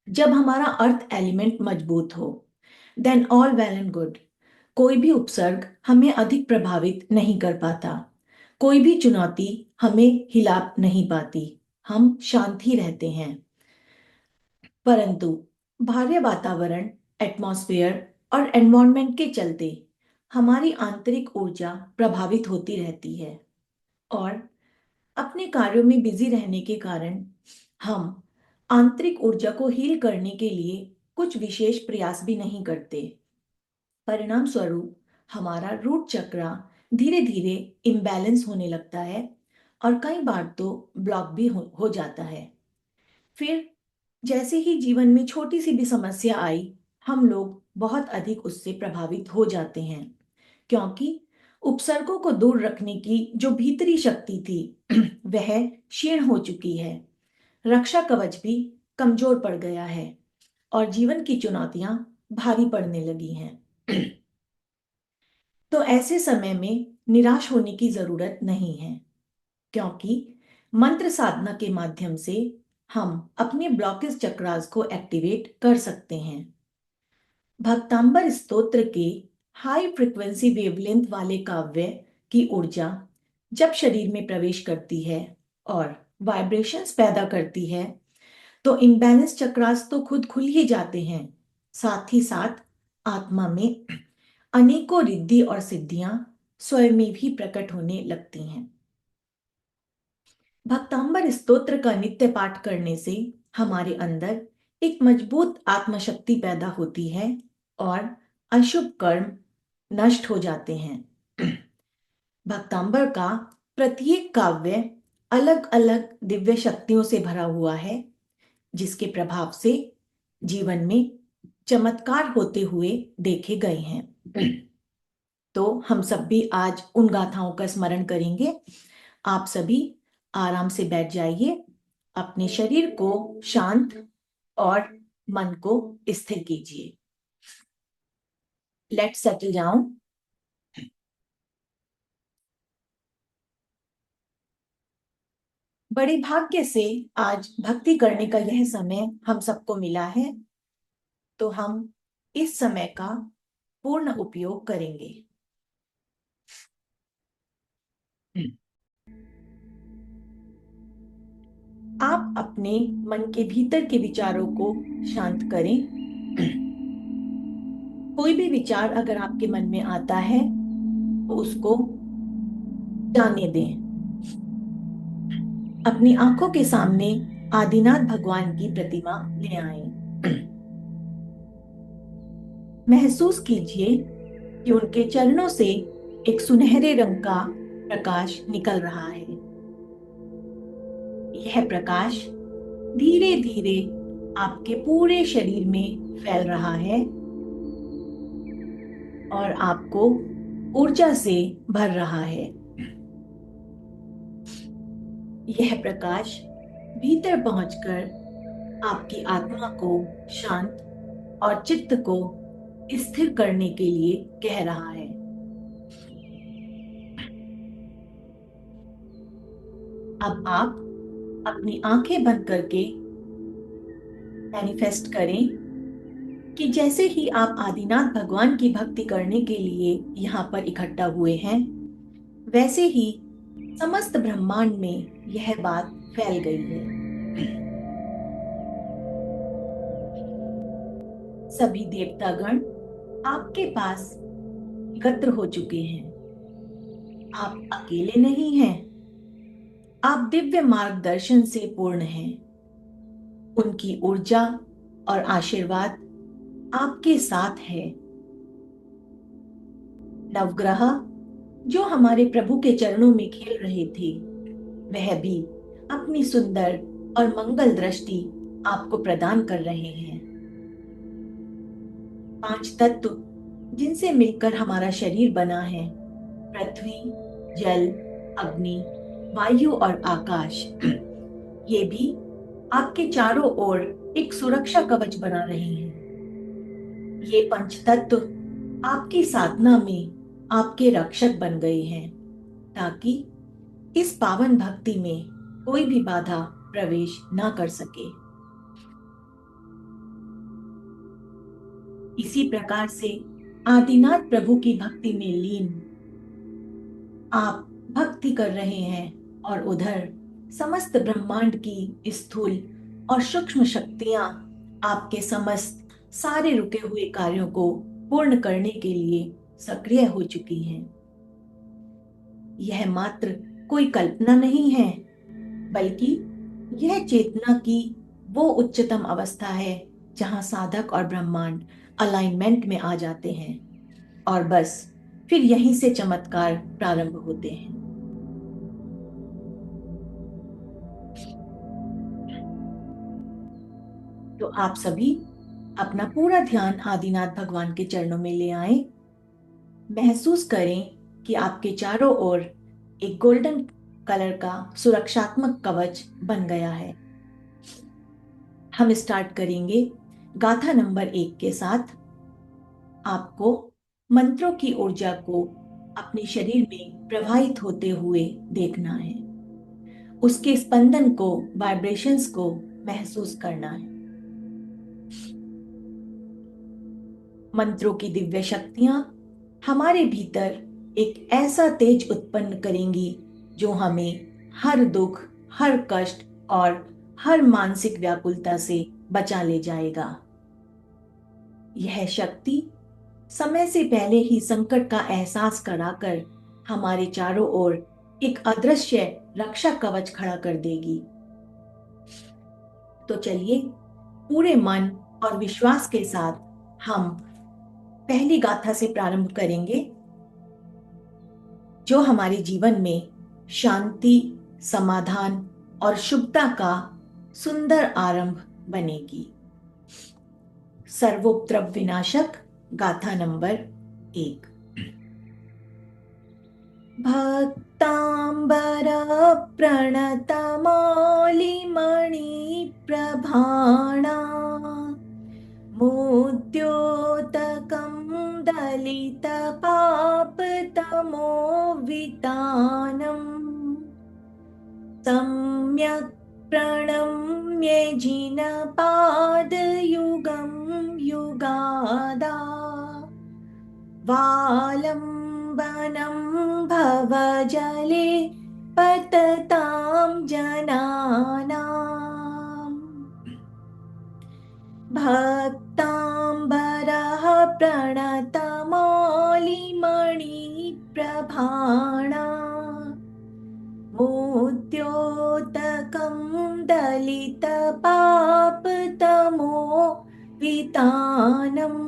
जब हमारा अर्थ एलिमेंट मजबूत हो, then all well and good. कोई भी उपसर्ग हमें अधिक प्रभावित नहीं कर पाता। कोई भी चुनौती हमें हिला नहीं पाती। हम शांत ही रहते हैं। परंतु बाह्य वातावरण, एटमॉस्फेयर और एनवायरनमेंट के चलते हमारी आंतरिक ऊर्जा प्रभावित होती रहती है, और अपने कार्यों में बिजी रहने के कारण हम आंतरिक ऊर्जा को हील करने के लिए कुछ विशेष प्रयास भी नहीं करते। परिणाम स्वरूप हमारा रूट चक्र धीरे धीरे इम्बैलेंस होने लगता है, और कई बार तो ब्लॉक भी हो जाता है। फिर जैसे ही जीवन में छोटी सी भी समस्या आई, हम लोग बहुत अधिक उससे प्रभावित हो जाते हैं, क्योंकि उपसर्गों को दूर रखने की जो भीतरी शक्ति थी वह क्षीण हो चुकी है। रक्षा कवच भी कमजोर पड़ गया है, और जीवन की चुनौतियां भारी पड़ने लगी हैं। तो ऐसे समय में निराश होने की जरूरत नहीं है, क्योंकि मंत्र साधना के माध्यम से हम अपने ब्लॉकेज चक्रास को एक्टिवेट कर सकते हैं। भक्तांबर स्तोत्र के हाई फ्रिक्वेंसी वेवलेंथ वाले काव्य की ऊर्जा जब शरीर में प्रवेश करती है और वाइब्रेशंस पैदा करती है, तो इम्बैलेंस चक्रास तो खुद खुल ही जाते हैं। साथ ही साथ आत्मा में अनेकों रिद्धि और सिद्धियां स्वयं में भी प्रकट होने लगती हैं। भक्तांबर स्तोत्र का नित्य पाठ करने से हमारे अंदर एक मजबूत आत्मशक्ति पैदा होती है, और अशुभ कर्म नष्ट हो जाते हैं। भक्तांबर का प्रत्येक काव्य अलग अलग दिव्य शक्तियों से भरा हुआ है, जिसके प्रभाव से जीवन में चमत्कार होते हुए देखे गए हैं। तो हम सब भी आज उन गाथाओं का स्मरण करेंगे। आप सभी आराम से बैठ जाइए, अपने शरीर को शांत और मन को स्थिर कीजिए। Let's settle down. बड़े भाग्य से आज भक्ति करने का यह समय हम सबको मिला है, तो हम इस समय का पूर्ण उपयोग करेंगे। आप अपने मन के भीतर के विचारों को शांत करें। कोई भी विचार अगर आपके मन में आता है तो उसको जाने दें। अपनी आंखों के सामने आदिनाथ भगवान की प्रतिमा ले आए। महसूस कीजिए कि उनके चरणों से एक सुनहरे रंग का प्रकाश निकल रहा है। यह प्रकाश धीरे धीरे आपके पूरे शरीर में फैल रहा है और आपको ऊर्जा से भर रहा है। यह प्रकाश भीतर पहुंचकर आपकी आत्मा को शांत और चित्त को स्थिर करने के लिए कह रहा है। अब आप अपनी आंखें बंद करके मैनिफेस्ट करें कि जैसे ही आप आदिनाथ भगवान की भक्ति करने के लिए यहाँ पर इकट्ठा हुए हैं, वैसे ही समस्त ब्रह्मांड में यह बात फैल गई है। सभी देवतागण आपके पास एकत्र हो चुके हैं। आप अकेले नहीं हैं। आप दिव्य मार्गदर्शन से पूर्ण हैं। उनकी ऊर्जा और आशीर्वाद आपके साथ है। नवग्रह जो हमारे प्रभु के चरणों में खेल रहे थे, वह भी अपनी सुंदर और मंगल दृष्टि आपको प्रदान कर रहे हैं। पांच तत्व जिनसे मिलकर हमारा शरीर बना है, पृथ्वी, जल, अग्नि, वायु और आकाश, ये भी आपके चारों ओर एक सुरक्षा कवच बना रहे हैं। ये पंच तत्व आपकी साधना में आपके रक्षक बन गए हैं, ताकि इस पावन भक्ति में कोई भी बाधा प्रवेश ना कर सके। इसी प्रकार से आदिनाथ प्रभु की भक्ति में लीन आप भक्ति कर रहे हैं और उधर समस्त ब्रह्मांड की स्थूल और सूक्ष्म शक्तियां आपके समस्त सारे रुके हुए कार्यों को पूर्ण करने के लिए सक्रिय हो चुकी हैं। यह मात्र कोई कल्पना नहीं है, बल्कि यह चेतना की वो उच्चतम अवस्था है जहां साधक और ब्रह्मांड अलाइनमेंट में आ जाते हैं और बस फिर यहीं से चमत्कार प्रारंभ होते हैं। तो आप सभी अपना पूरा ध्यान आदिनाथ भगवान के चरणों में ले आए। महसूस करें कि आपके चारों ओर एक गोल्डन कलर का सुरक्षात्मक कवच बन गया है। हम स्टार्ट करेंगे गाथा नंबर 1 के साथ। आपको मंत्रों की ऊर्जा को अपने शरीर में प्रवाहित होते हुए देखना है, उसके स्पंदन को, वाइब्रेशंस को महसूस करना है। मंत्रों की दिव्य शक्तियां हमारे भीतर एक ऐसा तेज उत्पन्न करेंगी जो हमें हर दुख, हर कष्ट और हर मानसिक व्याकुलता से बचा ले जाएगा। यह शक्ति समय से पहले ही संकट का एहसास कराकर हमारे चारों ओर एक अदृश्य रक्षा कवच खड़ा कर देगी। तो चलिए पूरे मन और विश्वास के साथ हम पहली गाथा से प्रारंभ करेंगे, जो हमारे जीवन में शांति, समाधान और शुभता का सुंदर आरंभ बनेगी। सर्वोपद्रव विनाशक गाथा नंबर 1। भक्तांबर प्रणतमौलिमणिप्रभाणा मुद्योतकं दलितपापतमोवितानम् सम्यक् प्रणम्य जिनपादयुगं युगादा वालम्बनं भवजले पततां जनानाम् भक्तांबरः प्रणतमौलिमणिप्रभाणा मुद्योतकं दलितपापतमो वितानम्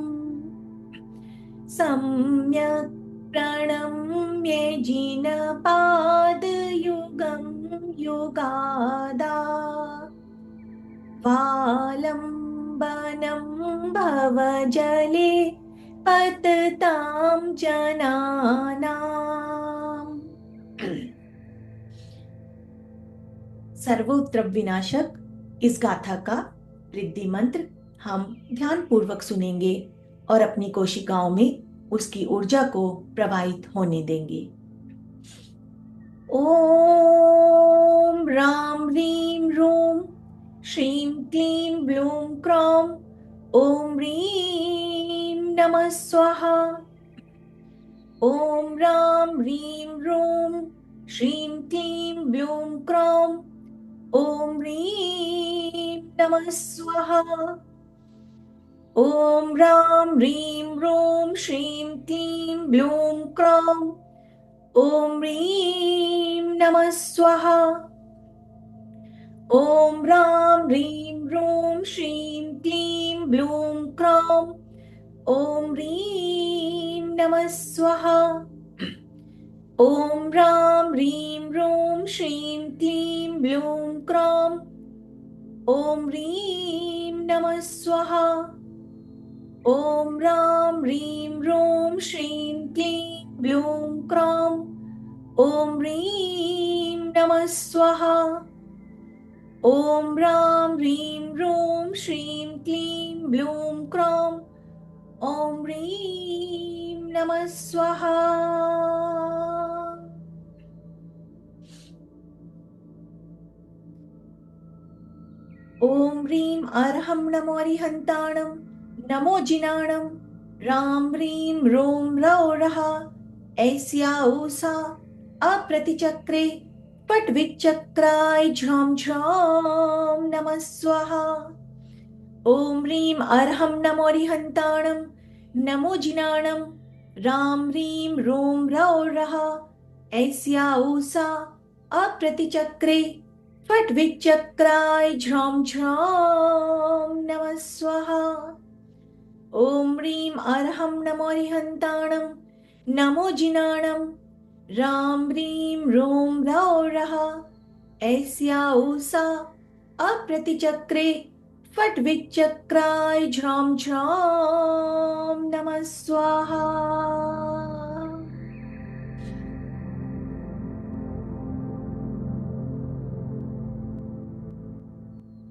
सम्यक् प्रणम्य जिनपादयुगं युगादा वालम्बनं भवजले पततां जनानाम्। सर्वोत्तम विनाशक इस गाथा का रिद्धि मंत्र हम ध्यान पूर्वक सुनेंगे और अपनी कोशिकाओं में उसकी ऊर्जा को प्रवाहित होने देंगे। ओम राम ह्रीं रूम श्रीं क्लीं ब्लूं क्रौं ओम ह्रीं नमः स्वाहा। ओम राम ह्रीं रूम श्रीं क्लीं ब्लूं क्रौं ओम ह्रीं नमः स्वाहा। ओम राम ह्रीं रूम श्रीं क्लीं ब्लूं क्रौं ओम ह्रीं नमः स्वाहा। ओम राम ह्रीं रूम श्रीं क्लीं ब्लूं क्रौं ओम ह्रीं नमः स्वाहा। ओम राम ह्रीं रूम श्रीं क्लीं ब्लूं क्रौं ओम ह्रीं नमः स्वाहा। ओम राम ह्रीं रूम श्रीं क्लीं ब्लूं क्रौं ओम ह्रीं नमः स्वाहा। ओम राम ह्रीं रूम श्रीं क्लीं ब्लूं क्रौं ओम ह्रीं नमः स्वाहा। ओम ह्रीं अर्हं नमो अरिहन्ताणं नमो जिनाणं राम रीं रों रौरः ऐस्या ऊषा अप्रतिचक्रे पट्विच्चक्राय झ्रौं झ्रौं नमः स्वाहा। ॐ ह्रीं अर्हं नमो रिहन्ताणं नमो जिनाणं राम रीं रों रौरः ऐस्या ऊषा अप्रतिचक्रे फट् विचक्राय झ्रौं झ्रौं नमः स्वाहा। ॐ ह्रीं अर्हं नमो रिहन्ताणं नमो जिनाणं राम रीं रों रौरः ऐस्या ऊषा अप्रतिचक्रे फट् विचक्राय झ्रौं झ्रौं नमः स्वाहा।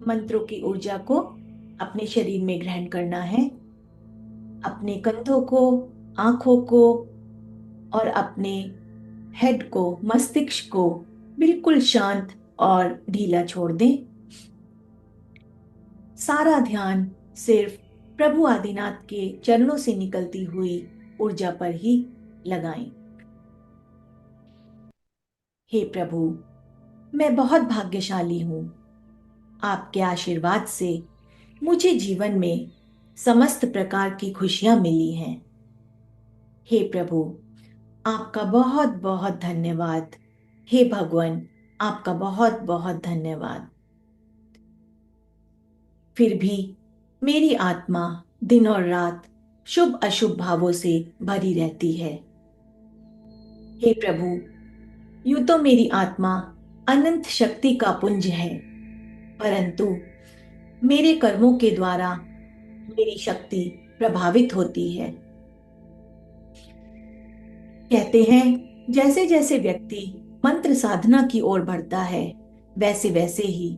मंत्रों की ऊर्जा को अपने शरीर में ग्रहण करना है। अपने कंधों को, आंखों को और अपने हेड को, मस्तिष्क को बिल्कुल शांत और ढीला छोड़ दें। सारा ध्यान सिर्फ प्रभु आदिनाथ के चरणों से निकलती हुई ऊर्जा पर ही लगाएं। हे प्रभु, मैं बहुत भाग्यशाली हूँ। आपके आशीर्वाद से मुझे जीवन में समस्त प्रकार की खुशियां मिली हैं। हे प्रभु, आपका बहुत बहुत धन्यवाद। हे भगवान, आपका बहुत बहुत धन्यवाद। फिर भी मेरी आत्मा दिन और रात शुभ अशुभ भावों से भरी रहती है। हे प्रभु, यूं तो मेरी आत्मा अनंत शक्ति का पुंज है, परंतु मेरे कर्मों के द्वारा मेरी शक्ति प्रभावित होती है। कहते हैं जैसे जैसे व्यक्ति मंत्र साधना की ओर बढ़ता है, वैसे वैसे ही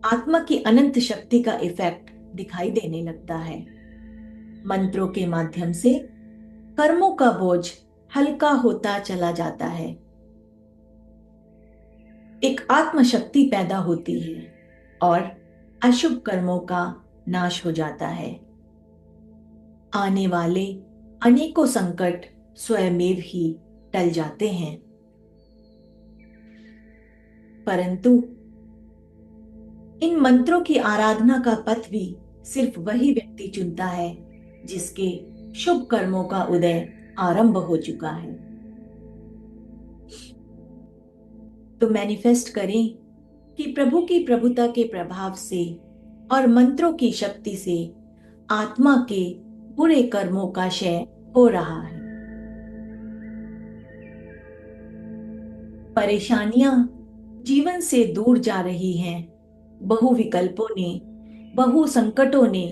आत्मा की अनंत शक्ति का इफेक्ट दिखाई देने लगता है। मंत्रों के माध्यम से कर्मों का बोझ हल्का होता चला जाता है। एक आत्मशक्ति पैदा होती है और अशुभ कर्मों का नाश हो जाता है। आने वाले अनेकों संकट स्वयमेव ही टल जाते हैं। परंतु इन मंत्रों की आराधना का पथ भी सिर्फ वही व्यक्ति चुनता है जिसके शुभ कर्मों का उदय आरंभ हो चुका है। तो मैनिफेस्ट करें कि प्रभु की प्रभुता के प्रभाव से और मंत्रों की शक्ति से आत्मा के बुरे कर्मों का क्षय हो रहा है। परेशानियां जीवन से दूर जा रही हैं। बहु विकल्पों ने, बहु संकटों ने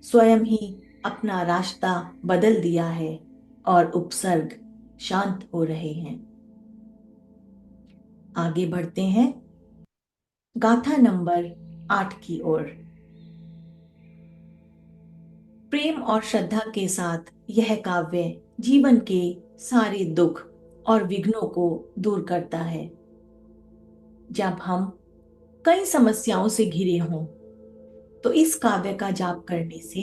स्वयं ही अपना रास्ता बदल दिया है और उपसर्ग शांत हो रहे हैं। आगे बढ़ते हैं गाथा नंबर 8 की ओर। प्रेम और श्रद्धा के साथ यह काव्य जीवन के सारे दुख और विघ्नों को दूर करता है। जब हम कई समस्याओं से घिरे हों, तो इस काव्य का जाप करने से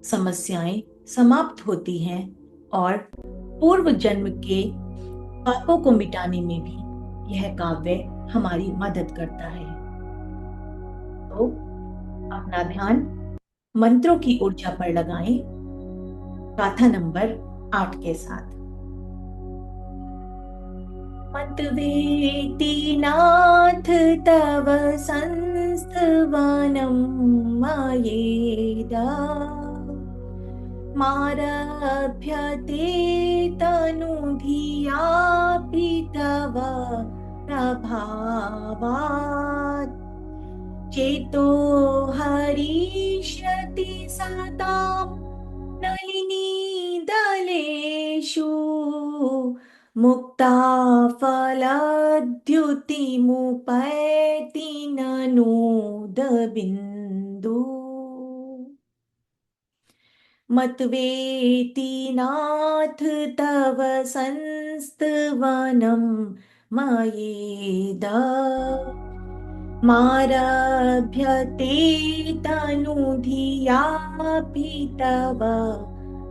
समस्याएं समाप्त होती हैं और पूर्व जन्म के पापों को मिटाने में भी यह काव्य हमारी मदद करता है। तो अपना ध्यान मंत्रों की ऊर्जा पर लगाएं, गाथा नंबर 8 के साथ। मतवेति नाथ तव संस्तवनं मायेदा मारभ्यते तनुधियापि तव प्रभावात् चेतो हरिष्यति सतां नलिनी दलेषु मुक्ता फलद्युतिमुपैति ननोदबिन्दु मतवेति नाथ तव संस्तवनं मयेद मारभ्यते तनुधियापि तव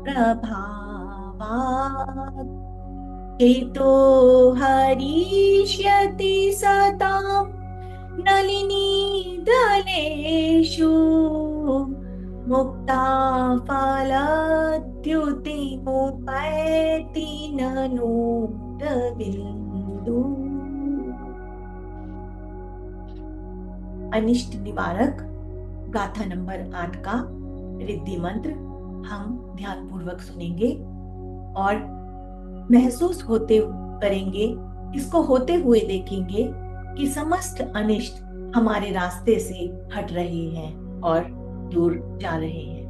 प्रभावात् हेतो हरिष्यति सतां नलिनीदलेषु मुक्ता फलद्युतिमुपैति ननु बिंदु। अनिष्ट निवारक गाथा नंबर 8 का रिद्धि मंत्र हम ध्यानपूर्वक सुनेंगे और महसूस होते करेंगे, इसको होते हुए देखेंगे कि समस्त अनिष्ट हमारे रास्ते से हट रहे हैं और दूर जा रहे हैं।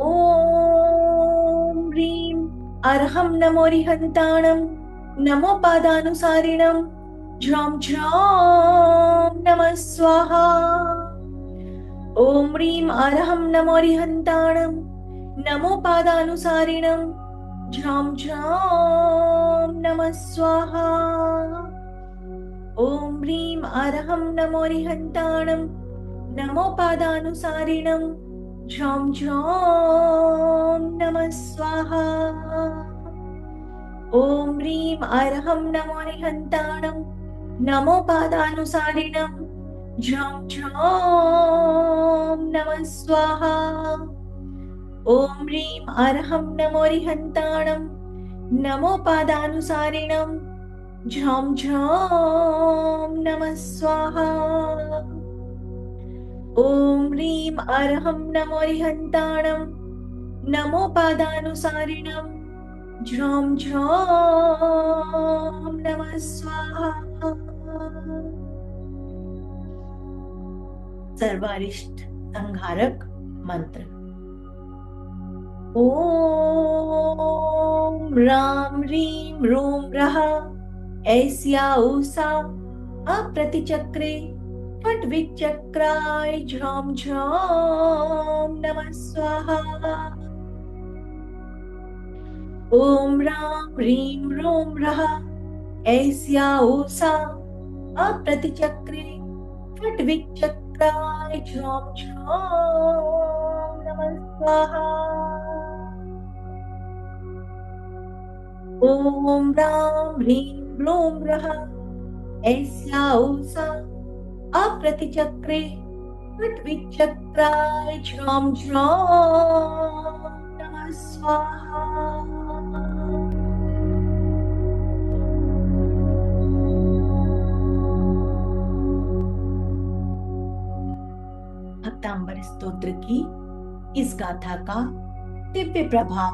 ओम ह्रीं अर्हं नमो रिहन्ताणं नमो पादानुसारिणं झ्रौं झ्रौं नमः स्वाहा। ओम ह्रीं अर्हं नमो रिहन्ताणं नमो पादानुसारिणं झ्रौं झ्रौं नमः स्वाहा। ओम ह्रीं अर्हं नमो रिहन्ताणं नमो पादानुसारिणं झ्रौं झ्रौं नमः स्वाहा। ओम ह्रीं अर्हं नमो रिहन्ताणं नमो पादानुसारिणं झ्रौं झ्रौं नमः स्वाहा। ओम ह्रीं अर्हं नमो रिहन्ताणं नमो पादानुसारिणं झ्रौं झ्रौं नमः स्वाहा। ओम ह्रीं अर्हं नमो रिहन्ताणं नमो पादानुसारिणं झ्रौं झ्रौं नमः स्वाहा। सर्वारिष्ट संहारक मंत्र। ओम राम ह्रीं रूं रः ऐस्या उषा अप्रतिचक्रे फट् विचक्राय झ्रौं झ्रौं नमः स्वाहा। ओम राम ह्रीं रूं रः ऐस्या उषा अप्रतिचक्रे फट् विचक्राय झ्रौं झ्रौं नमः स्वाहा। ओम राम ह्रीं रूं रः ऐस्या उषा अप्रतिचक्रे फट् विचक्राय झ्रौं झ्रौं नमः स्वाहा। भक्तांबर स्तोत्र की इस गाथा का दिव्य प्रभाव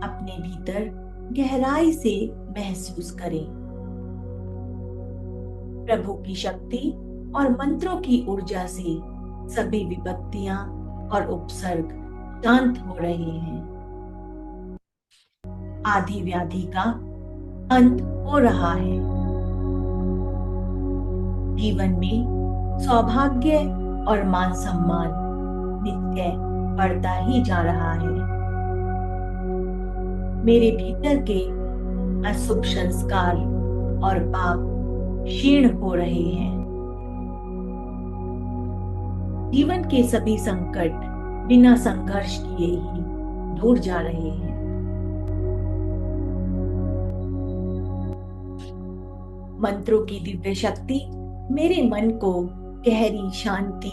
अपने भीतर गहराई से महसूस करें। प्रभु की शक्ति और मंत्रों की ऊर्जा से सभी विपत्तियां और उपसर्ग शांत हो रहे हैं। आदि व्याधि का अंत हो रहा है। जीवन में सौभाग्य और मान सम्मान नित्य बढ़ता ही जा रहा है। मेरे भीतर के अशुभ संस्कार और पाप क्षीण हो रहे हैं। जीवन के सभी संकट बिना संघर्ष किए ही दूर जा रहे हैं। मंत्रों की दिव्य शक्ति मेरे मन को गहरी शांति,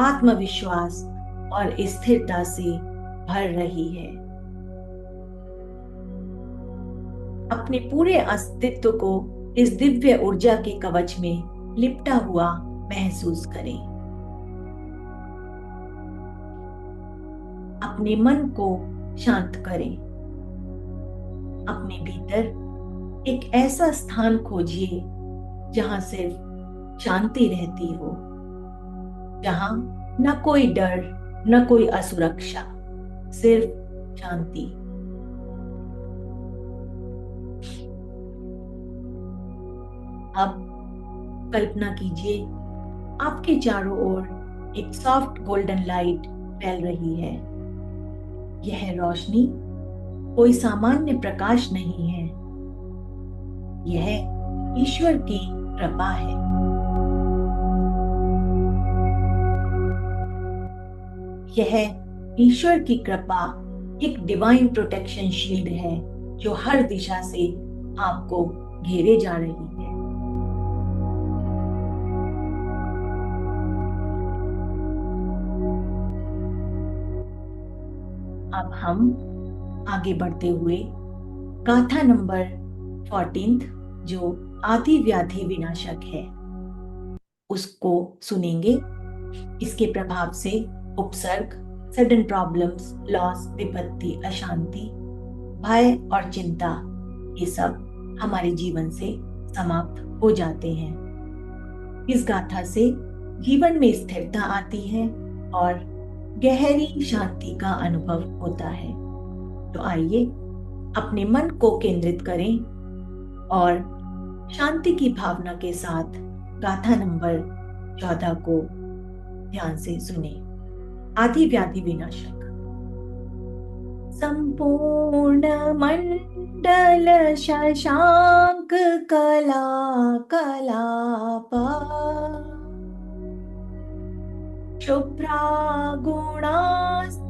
आत्मविश्वास और स्थिरता से भर रही है। अपने पूरे अस्तित्व को इस दिव्य ऊर्जा के कवच में लिपटा हुआ महसूस करें। अपने मन को शांत करें। अपने भीतर एक ऐसा स्थान खोजिए जहां सिर्फ शांति रहती हो, जहां न कोई डर, न कोई असुरक्षा, सिर्फ शांति। अब कल्पना कीजिए आपके चारों ओर एक सॉफ्ट गोल्डन लाइट फैल रही है। यह रोशनी कोई सामान्य प्रकाश नहीं है, यह ईश्वर की कृपा है। यह ईश्वर की कृपा एक डिवाइन प्रोटेक्शन शील्ड है जो हर दिशा से आपको घेरे जा रही है। अब हम आगे बढ़ते हुए गाथा नंबर 14 जो आदि व्याधि विनाशक है उसको सुनेंगे। इसके प्रभाव से उपसर्ग, सडन प्रॉब्लम्स, लॉस, विपत्ति, अशांति, भय और चिंता ये सब हमारे जीवन से समाप्त हो जाते हैं। इस गाथा से जीवन में स्थिरता आती है और गहरी शांति का अनुभव होता है। तो आइए अपने मन को केंद्रित करें और शांति की भावना के साथ गाथा नंबर 14 को ध्यान से सुने। आदि व्याधि विनाशक। संपूर्ण मंडल शशांक कला कलापा शुभ्रा गुणास्त्रिभुवनं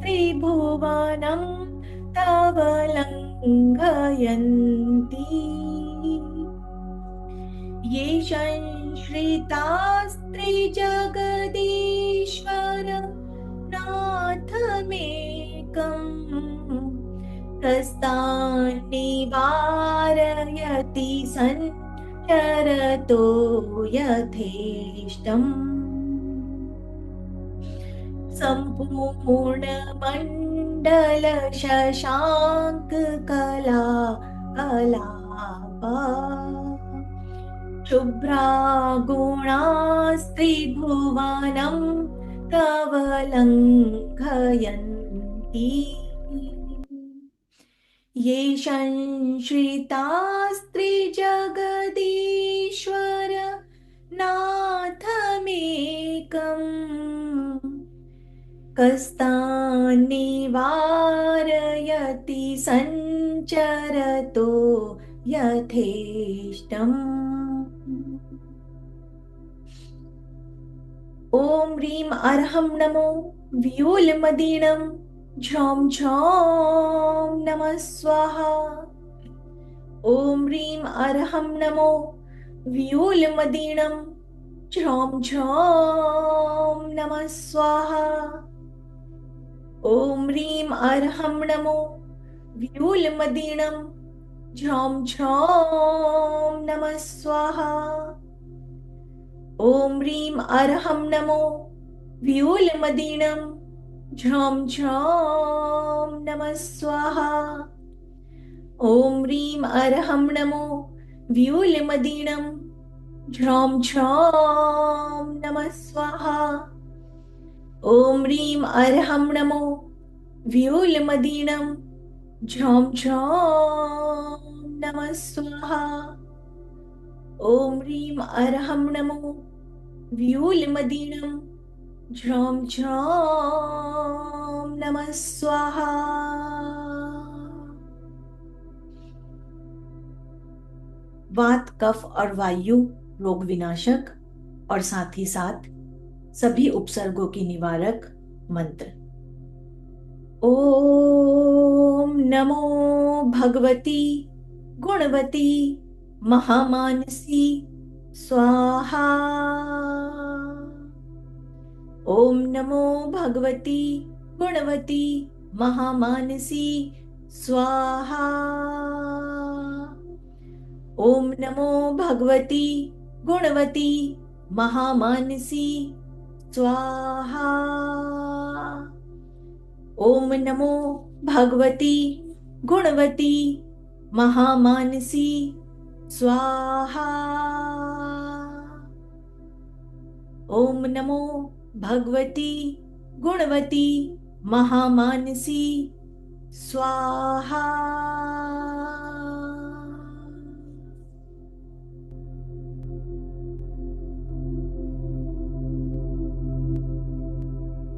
तव लङ्घयन्ति ये संश्रितास्त्रिजगदीश्वर नाथमेकम् कस्तान् निवारयति सञ्चरतो यथेष्टम् संपूर्ण मंडल शशांक कला कलापा शुभ्रा गुणास्त्रिभुवनं तव लङ्घयन्ति ये संश्रितास्त्रिजगदीश्वर नाथमेकम् कस्तान् निवारयति सञ्चरतो यथेष्टम्। ॐ ह्रीं अर्हं नमो व्यूलमदीनं झौं झौं नमः स्वाहा। ॐ ह्रीं अर्हं नमो व्यूलमदीनं झौं झौं नमः स्वाहा। ॐ ह्रीं अर्हं नमो व्यूलमदीनं झौं झौं नमः स्वाहा। ॐ ह्रीं अर्हं नमो व्यूलमदीनं झौं झौं नमः स्वाहा। ॐ ह्रीं अर्हं नमो व्यूलमदीनं झौं झौं नमः स्वाहा। ॐ ह्रीं अर्हं नमो व्यूलमदीनं झौं झौं नमः स्वाहा। ॐ ह्रीं अर्हं नमो व्यूलमदीनं झौं झौं नमः स्वाहा। वात, कफ और वायु रोग विनाशक और साथ ही साथ सभी उपसर्गों की निवारक मंत्र। ओम नमो भगवती गुणवती महामानसी स्वाहा। ओम नमो भगवती गुणवती महामानसी स्वाहा। ओम नमो भगवती गुणवती महामानसी स्वाहा। ओम नमो भगवती गुणवती महामानसी स्वाहा। ओम नमो भगवती गुणवती महामानसी स्वाहा।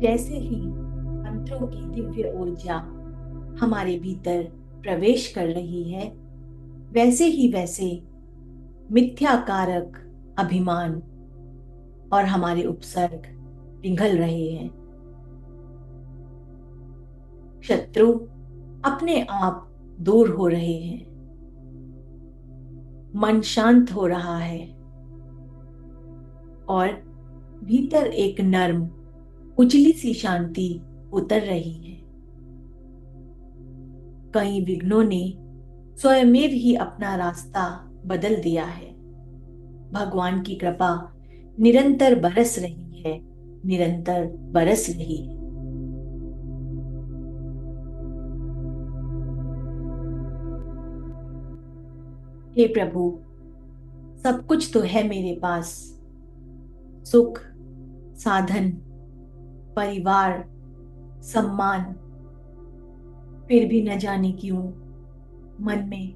जैसे ही मंत्रों की दिव्य ऊर्जा हमारे भीतर प्रवेश कर रही है, वैसे ही वैसे मिथ्याकारक अभिमान और हमारे उपसर्ग पिघल रहे हैं। शत्रु अपने आप दूर हो रहे हैं, मन शांत हो रहा है और भीतर एक नर्म उजली सी शांति उतर रही है। कई विघ्नों ने स्वयमेव ही अपना रास्ता बदल दिया है। भगवान की कृपा निरंतर बरस रही है, निरंतर बरस रही है। हे प्रभु, सब कुछ तो है मेरे पास, सुख, साधन, परिवार, सम्मान, फिर भी न जाने क्यों मन में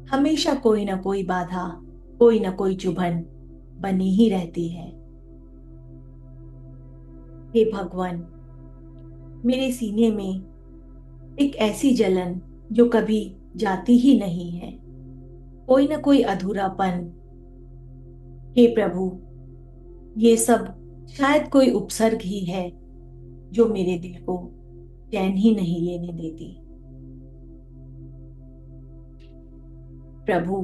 हमेशा कोई ना कोई बाधा, कोई ना कोई चुभन बनी ही रहती है। हे भगवान, मेरे सीने में एक ऐसी जलन जो कभी जाती ही नहीं है, कोई ना कोई अधूरापन। हे प्रभु, ये सब शायद कोई उपसर्ग ही है जो मेरे दिल को चैन ही नहीं लेने देती। प्रभु,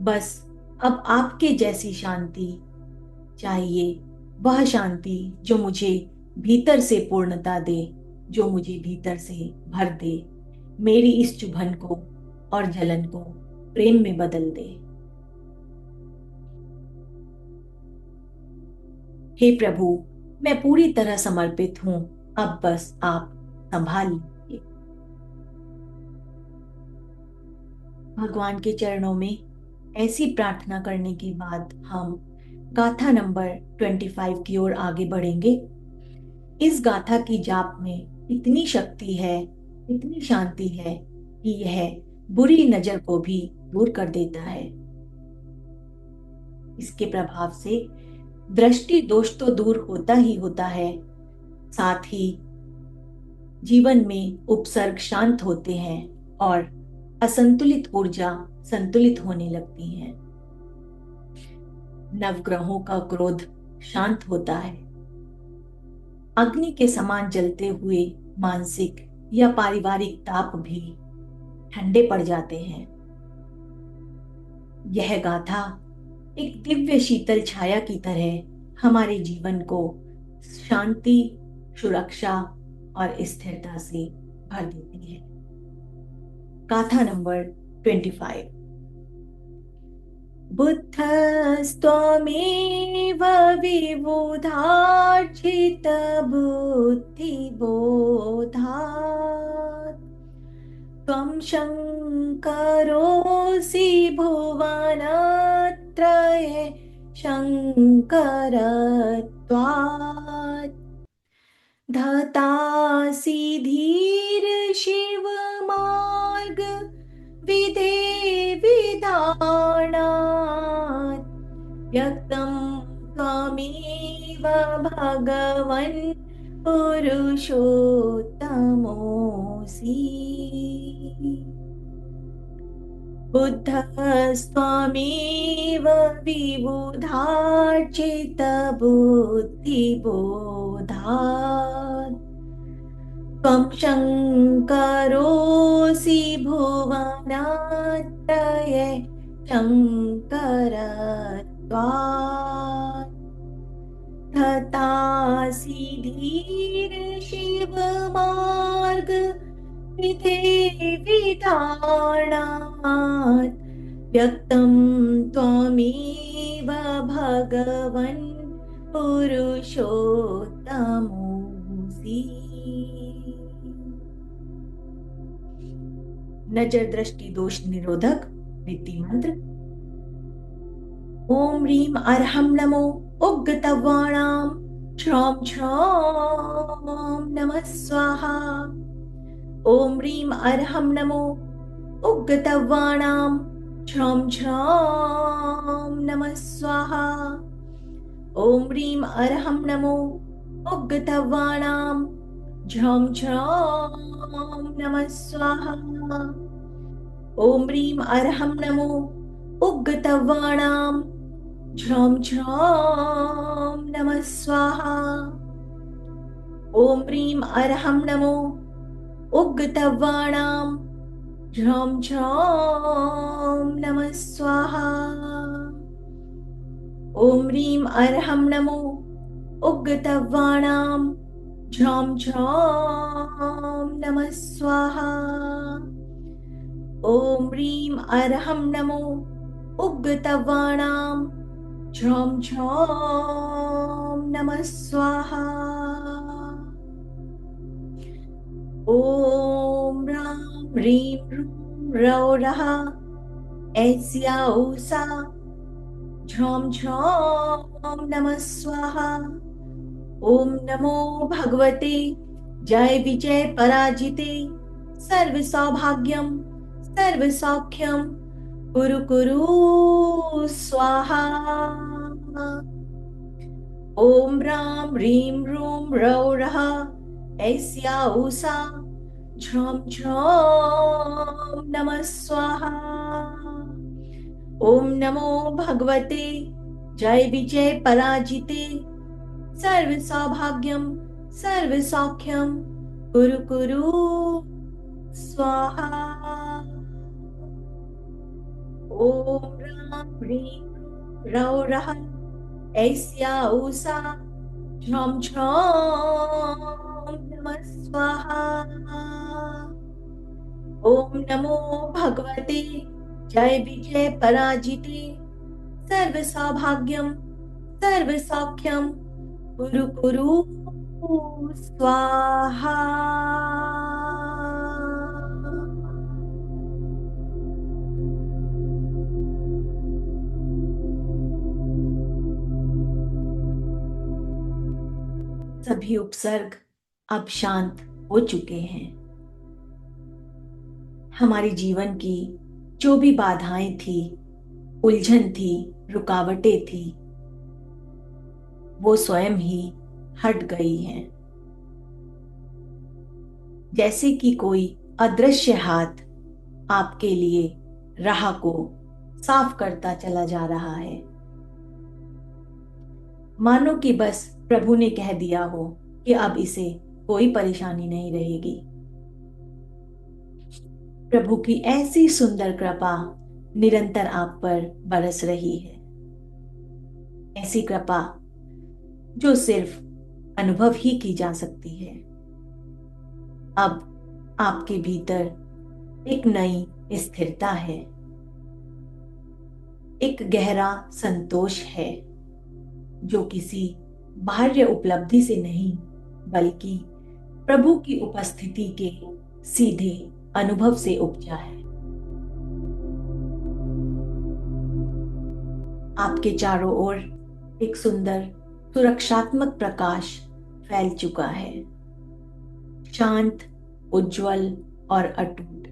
बस अब आपके जैसी शांति चाहिए, वह शांति जो मुझे भीतर से पूर्णता दे, जो मुझे भीतर से भर दे, मेरी इस चुभन को और जलन को प्रेम में बदल दे। हे प्रभु, मैं पूरी तरह समर्पित हूं, अब बस आप संभाल लीजिए। भगवान के चरणों में ऐसी प्रार्थना करने के बाद हम गाथा नंबर 25 की ओर आगे बढ़ेंगे। इस गाथा की जाप में इतनी शक्ति है, इतनी शांति है कि यह बुरी नजर को भी दूर कर देता है। इसके प्रभाव से दृष्टि दोष तो दूर होता ही होता है, साथ ही जीवन में उपसर्ग शांत होते हैं और असंतुलित ऊर्जा संतुलित होने लगती है। नवग्रहों का क्रोध शांत होता है। अग्नि के समान जलते हुए मानसिक या पारिवारिक ताप भी ठंडे पड़ जाते हैं। यह गाथा एक दिव्य शीतल छाया की तरह हमारे जीवन को शांति, सुरक्षा और स्थिरता से भर देती है। गाथा नंबर 25। बुद्धस्त्वमेव विबुधार्चित बुद्धिबोधात् त्वं शङ्करोऽसि भुवनत्रये शङ्करत्वात् धतासि धीर शिव मार्ग विधे विधानात् व्यक्तं त्वमेव भगवन् पुरुषोत्तमोऽसि। बुद्धस्त्वमेव विबुधार्चित बुद्धिबोधात् त्वं शङ्करोऽसि भुवनत्रये शङ्करत्वात् धतासि धीर शिव मार्ग विधे विधानात् व्यक्तं त्वमेव भगवन् पुरुषोत्तमोऽसि। नजर दृष्टि दोष निरोधक रीति मंत्र। ओम ह्रीम अर्हं नमो उग्गतवाणां श्रौं श्रौं नमः स्वाहा। ओम ह्रीम अर्हं नमो उग्गतवाणां श्रौं श्रौं नमः स्वाहा। ओम ह्रीम अर्हं नमो उग्गतवाणां झ्रौं झ्रौं नमः स्वाहा। ओम ह्रीम अर्हं नमो उग्गतवाणां झ्रौं झ्रौं नमः स्वाहा। ओम ह्रीम अर्हं नमो उग्गतवाणां झ्रौं झ्रौं नमः स्वाहा। ॐ ह्रीं अर्हं नमो उग्गतवाणां झ्रौं झ्रौं नमः स्वाहा। ॐ ह्रीं अर्हं नमो उग्गतवाणां झ्रौं झ्रौं नमः स्वाहा। ॐ ह्रां ह्रीं ह्रूं रौरः ऐस्या ऊषा झ्रौं झ्रौं नमः स्वाहा। ॐ नमो भगवते जय विजय पराजिते सर्व सौभाग्यं सर्व सौख्यं कुरु कुरु स्वाहा। ॐ ह्रां ह्रीं ह्रूं रौरः ऐस्या ऊषा झ्रौं झ्रौं नमः स्वाहा। ॐ नमो भगवते जय विजय पराजिते सर्व सौभाग्यं सर्व सौख्यं कुरु कुरु स्वाहा। ॐ ह्रां ह्रीं रौरः ऐस्या ऊषा झ्रौं झ्रौं नमः स्वाहा। ॐ नमो भगवते जय विजय पराजिते सर्व सौभाग्यं सर्व सौख्यं कुरु कुरु स्वाहा। सभी उपसर्ग अब शांत हो चुके हैं। हमारे जीवन की जो भी बाधाएं थी, उलझन थी, रुकावटें थी, वो स्वयं ही हट गई हैं। जैसे कि कोई अदृश्य हाथ आपके लिए राह को साफ करता चला जा रहा है। मानो कि बस प्रभु ने कह दिया हो कि अब इसे कोई परेशानी नहीं रहेगी। प्रभु की ऐसी सुंदर कृपा निरंतर आप पर बरस रही है। ऐसी कृपा जो सिर्फ अनुभव ही की जा सकती है। अब आपके भीतर एक नई स्थिरता है, एक गहरा संतोष है जो किसी बाह्य उपलब्धि से नहीं बल्कि प्रभु की उपस्थिति के सीधे अनुभव से उपजा है। आपके चारों ओर एक सुंदर सुरक्षात्मक प्रकाश फैल चुका है, शांत, उज्जवल और अटूट,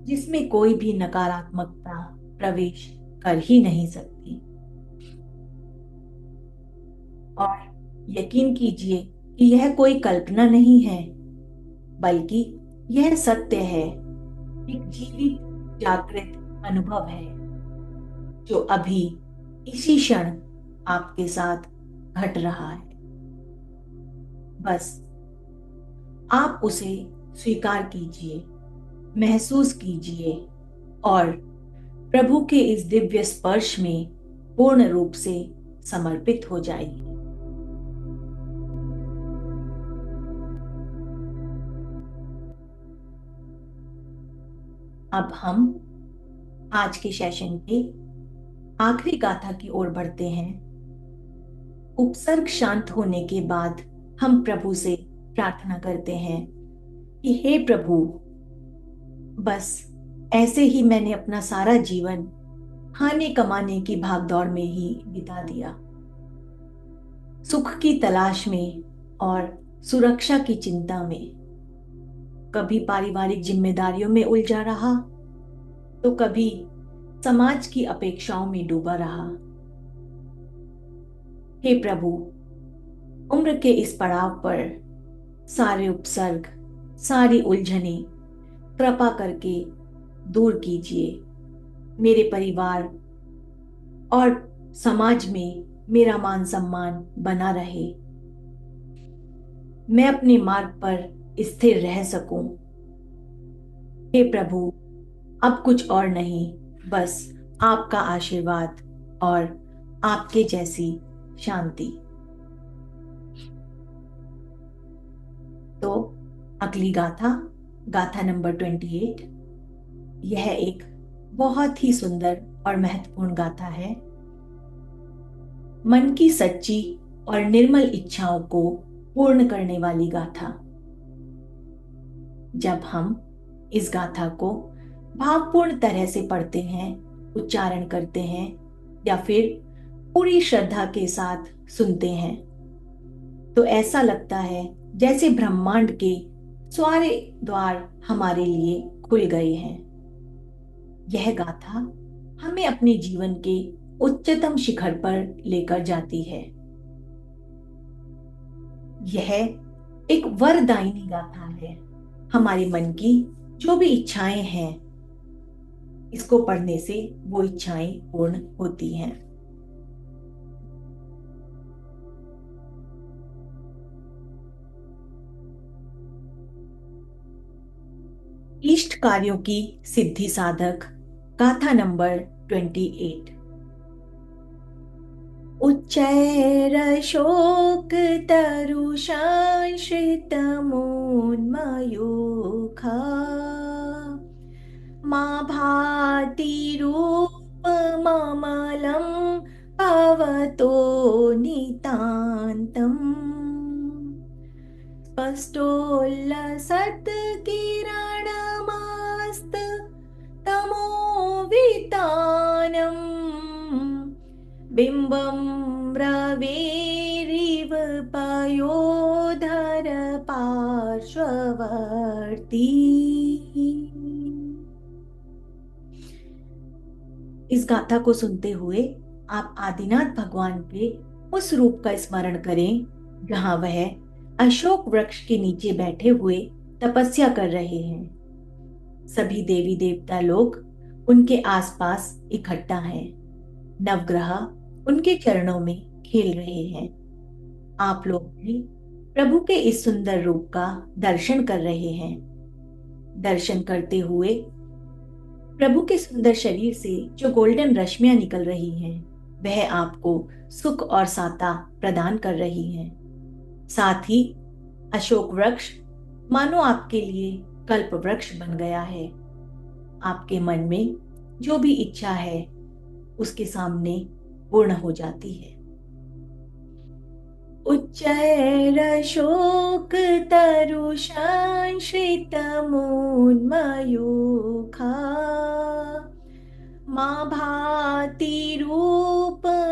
जिसमें कोई भी नकारात्मकता प्रवेश कर ही नहीं सकती। और यकीन कीजिए कि यह कोई कल्पना नहीं है, बल्कि यह सत्य है, एक जीवित जागृत अनुभव है जो अभी इसी क्षण आपके साथ घट रहा है। बस आप उसे स्वीकार कीजिए, महसूस कीजिए और प्रभु के इस दिव्य स्पर्श में पूर्ण रूप से समर्पित हो जाइए। अब हम आज के सेशन के आखिरी गाथा की ओर बढ़ते हैं। उपसर्ग शांत होने के बाद हम प्रभु से प्रार्थना करते हैं कि हे प्रभु, बस ऐसे ही मैंने अपना सारा जीवन खाने कमाने की भागदौड़ में ही बिता दिया, सुख की तलाश में और सुरक्षा की चिंता में। कभी पारिवारिक जिम्मेदारियों में उलझा रहा तो कभी समाज की अपेक्षाओं में डूबा रहा। हे प्रभु, उम्र के इस पड़ाव पर सारे उपसर्ग, सारी उलझने कृपा करके दूर कीजिए। मेरे परिवार और समाज में मेरा मान सम्मान बना रहे। मैं अपने मार्ग पर स्थिर रह सकूं। हे प्रभु, अब कुछ और नहीं, बस आपका आशीर्वाद और आपके जैसी शांति। तो अगली गाथा, गाथा नंबर 28। यह एक बहुत ही सुंदर और महत्वपूर्ण गाथा है। मन की सच्ची और निर्मल इच्छाओं को पूर्ण करने वाली गाथा। जब हम इस गाथा को भावपूर्ण तरह से पढ़ते हैं, उच्चारण करते हैं या फिर पूरी श्रद्धा के साथ सुनते हैं, तो ऐसा लगता है जैसे ब्रह्मांड के सारे द्वार हमारे लिए खुल गए हैं। यह गाथा हमें अपने जीवन के उच्चतम शिखर पर लेकर जाती है। यह एक वरदायिनी गाथा है। हमारे मन की जो भी इच्छाएं हैं, इसको पढ़ने से वो इच्छाएं पूर्ण होती हैं। इष्ट कार्यों की सिद्धि साधक, गाथा नंबर 28। उच्चैरशोक तरुषाश्रितमोन्मयूखा मा भाति रूपममलं भवतो नितान्तम् स्पष्टोल्लसत्किरणमस्त तमोवितानम् बिम्बं रवेरिव पयोधर पार्श्ववर्ती। इस गाथा को सुनते हुए आप आदिनाथ भगवान के उस रूप का स्मरण करें जहां वह अशोक वृक्ष के नीचे बैठे हुए तपस्या कर रहे हैं। सभी देवी देवता लोग उनके आसपास इकट्ठा हैं। नवग्रह उनके चरणों में खेल रहे हैं। आप लोग भी प्रभु के इस सुंदर रूप का दर्शन कर रहे हैं। दर्शन करते हुए प्रभु के सुंदर शरीर से जो गोल्डन रश्मियां निकल रही हैं, वह आपको सुख और साता प्रदान कर रही हैं। साथ ही अशोक वृक्ष मानो आपके लिए कल्प वृक्ष बन गया है। आपके मन में जो भी इच्छा है उसके सामने पूर्ण हो जाती है। उच्चैरशोक तरुषाश्रितमोन्मयूखा मा भाति रूपममलं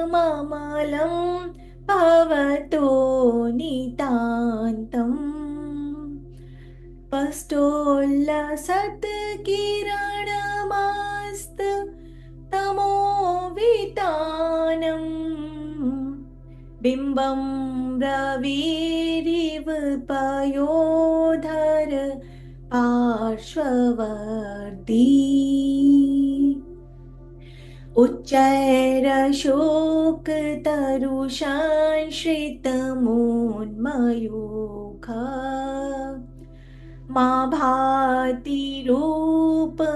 भवतो नितान्तम् स्पष्टोल्लसत्किरणमस्त तमोवितानम् बिम्बं रविरिव पयोधर पार्श्ववर्ती। उच्चैरशोक तरुषाश्रितमोन्मयूखा मा भाति रूपममलं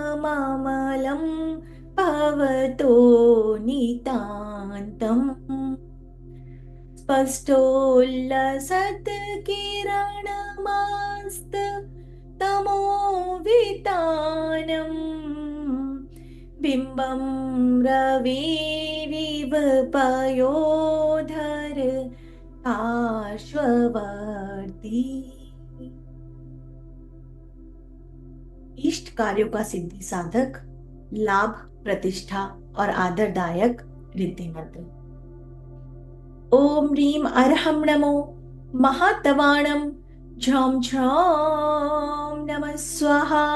भवतो नितान्तम् स्पष्टोल्लसत्किरणमस्त तमोवितानम् बिम्बं रविरिव पयोधर पार्श्ववर्ती। इष्ट कार्यों का सिद्धि साधक, लाभ, प्रतिष्ठा और आदरदायक रीति मंत्र। ओम ह्रीम अर्हं नमो महातवाणम झ्रौं झ्रौं नमः स्वाहा।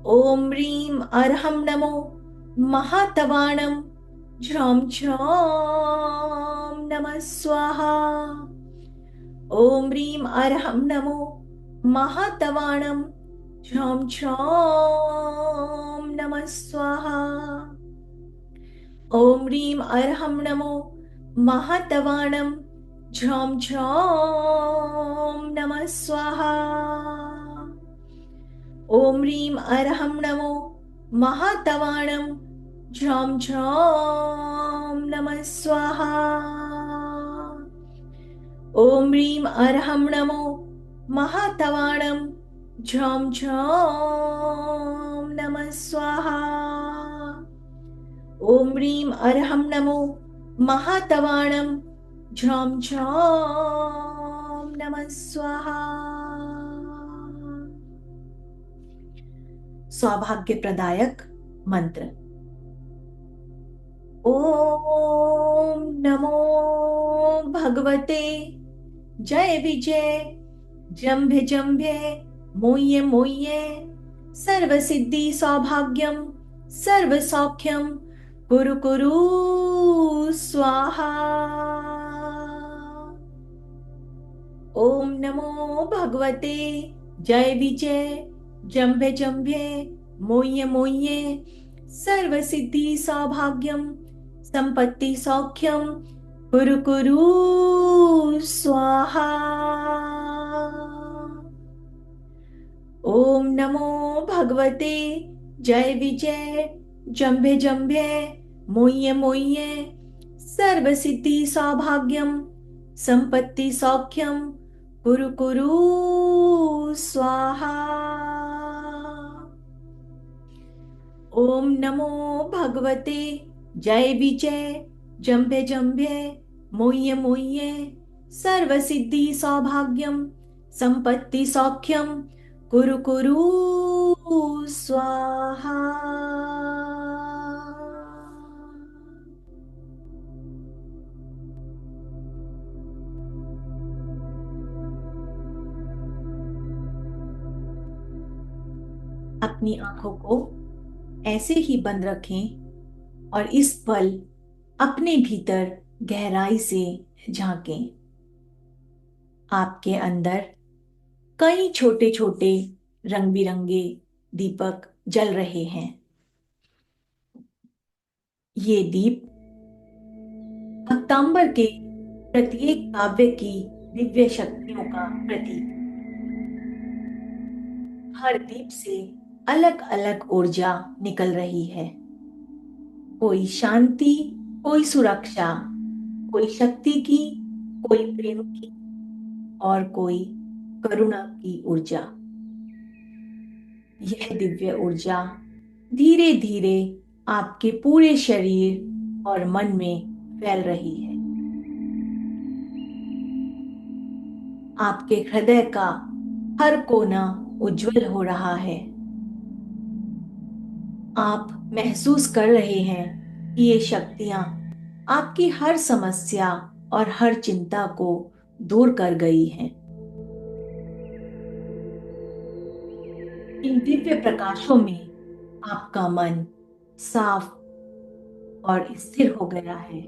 ओम ह्रीम अर्हं नमो महातवाणम झ्रौं झ्रौं नमः स्वाहा। ओम ह्रीम अर्हं नमो महातवाणम झ्रौं झ्रौं नमः स्वाहा। ओम ह्रीम अर्हं नमो महातवाणम झ्रौं झ्रौं नमः स्वाहा। ॐ ह्रीं अरहं नमो महातवाणं झ्रौं झ्रौं नमः स्वाहा। ॐ ह्रीं अरहं नमो महातवाणं झ्रौं झ्रौं नमः स्वाहा। ॐ ह्रीं अरहं नमो महातवाणं झ्रौं झ्रौं नमः स्वाहा। सौभाग्य प्रदायक मंत्र। ओम नमो भगवते जय विजय जंभे जंभे मोये मोये सर्व सिद्धि सौभाग्यम सर्व सौख्यम कुरु कुरु स्वाहा। ओम नमो भगवते जय विजय जंभे जंभे मोये मोये सर्व सिद्धि सौभाग्यम संपत्ति सौख्यम कुरु कुरु स्वाहा। ओम नमो भगवते जय विजय जंभे जंभे मोये मोये सर्व सिद्धि सौभाग्यम संपत्ति सौख्यम कुरु कुरु स्वाहा। ओम नमो भगवते जय विजय जंभे जंभे मोये मोये सर्व सिद्धि सौभाग्यम संपत्ति सौख्यम कुरु कुरु स्वाहा। अपनी आंखों को ऐसे ही बंद रखें और इस पल अपने भीतर गहराई से झांकें। आपके अंदर कई छोटे छोटे रंग बिरंगे दीपक जल रहे हैं। ये दीप भक्तांबर के प्रत्येक काव्य की दिव्य शक्तियों का प्रतीक। हर दीप से अलग अलग ऊर्जा निकल रही है। कोई शांति, कोई सुरक्षा, कोई शक्ति की, कोई प्रेम की और कोई करुणा की ऊर्जा। यह दिव्य ऊर्जा धीरे धीरे आपके पूरे शरीर और मन में फैल रही है। आपके हृदय का हर कोना उज्जवल हो रहा है। आप महसूस कर रहे हैं कि ये शक्तियां आपकी हर समस्या और हर चिंता को दूर कर गई हैं। इन दिव्य प्रकाशों में आपका मन साफ और स्थिर हो गया है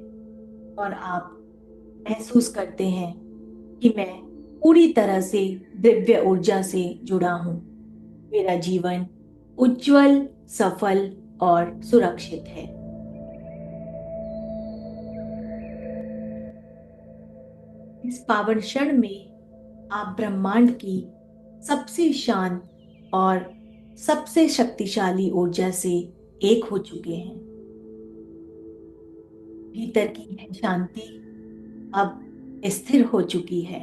और आप महसूस करते हैं कि मैं पूरी तरह से दिव्य ऊर्जा से जुड़ा हूं। मेरा जीवन उज्जवल, सफल और सुरक्षित है। इस पावन क्षण में आप ब्रह्मांड की सबसे शांत और सबसे शक्तिशाली ऊर्जा से एक हो चुके हैं। भीतर की यह शांति अब स्थिर हो चुकी है।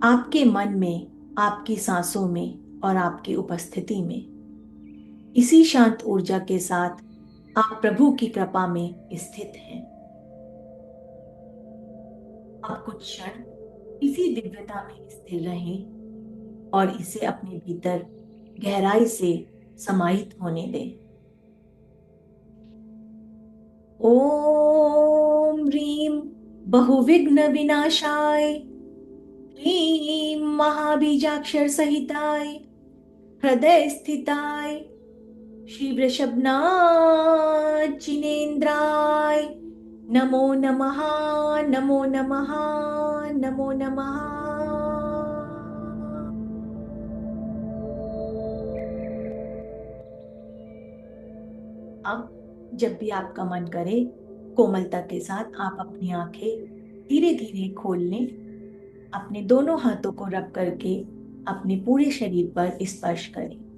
आपके मन में, आपकी सांसों में और आपकी उपस्थिति में। इसी शांत ऊर्जा के साथ आप प्रभु की कृपा में स्थित हैं। अब कुछ क्षण इसी दिव्यता में स्थिर रहें और इसे अपने भीतर गहराई से समाहित होने दें। ओम ह्रीं बहुविघ्न विनाशाय ह्रीं महाबीजाक्षर सहिताय हृदय स्थिताय श्री वृषभनाथ जिनेन्द्राय नमो नमः नमो नमः नमो नमः। अब जब भी आपका मन करे, कोमलता के साथ आप अपनी आंखें धीरे धीरे खोल लें। अपने दोनों हाथों को रब करके अपने पूरे शरीर पर स्पर्श करें।